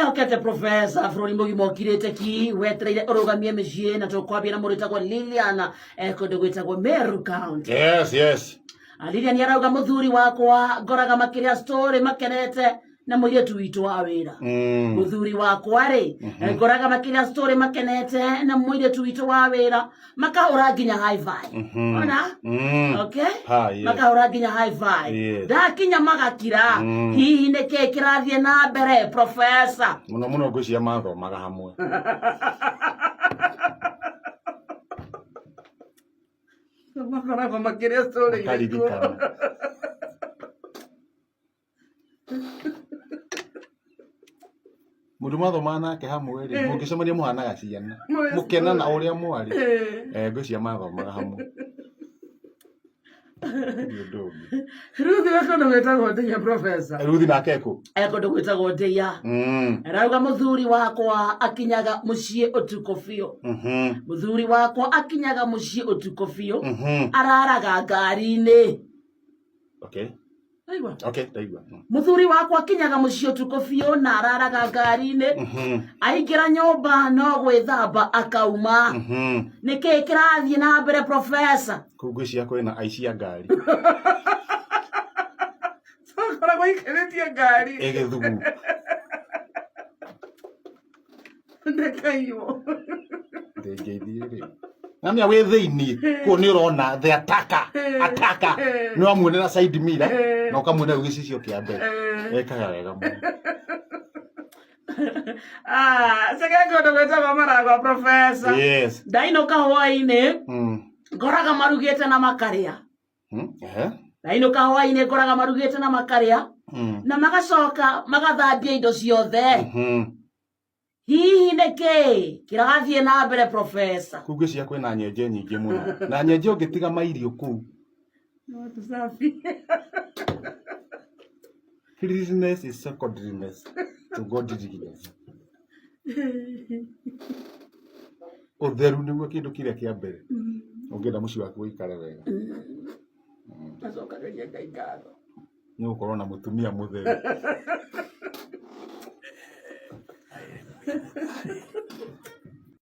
okete professor Froni Mugimo kirete ki wetre orogamie mejie na tokwabia na morita kwa Liliana kondo gwita kwa Meru County. Yes. Lilian yarauga muthuri wakwa goraga makiria story makenete na muyetu witu wa wira. Muthuri wakwa ri goraga makiria story makenete na muyetu witu wa wira makahura ginya high five. Ona? Okay? Yes. Makahura ginya high five. Yes. Dakinya magakira hihi neke kirathie na mbere professor. Muno ngwiciria mathomaga hamwe. Makaraga makiria story. Mundu mathoma nake hamwe ri mungicemania muhanaga ciana mukena na uria mwari ngwiciria mathomaga hamwe. Ruthi wakondo gwetagwo Ndeia professor. Ruthi nake ku Ekondo gwetagwo Ndeia. Arauga muthuri wakwa akinyaga mucie utuko biu. Muthuri wakwa akinyaga mucie utuko biu. Araraga ngari-ini. Daigua. Muthuri wakwa akinyaga mucie utuko biu na araraga ngari-ini. Aingira nyumba no gwithamba akauma. Niki kirathie na mbere professor? Kugwiciria kwina aici a ngari. Sokora gwikiretie ngari. Egithugu. Ndekayo. Ndegeithire. Ngamia we thiini ko ni urona the attacker no amwone na side mirror no kamwone ugicicio kia mbere ekaga wega mu. Sega gondo gwetagwo Maragwa professor. Yes. Daino kahwaine ngoraga marugite na makaria. Daino kahwaine ngoraga marugite na makaria na magacoka magathambia indo ciothe. Hihi neke kirathie na mbere professor? Kugwiciria kwina nyenje nyingi muno na nyenje ungitiga mairio ku no tusafi. Cleanliness is secondariness to godliness. Utheru niguo kindu kiria kia mbere ungienda muci waku uikare wega. Acokageria Ngai ngatho ni ukorwo na mutumia mutheru.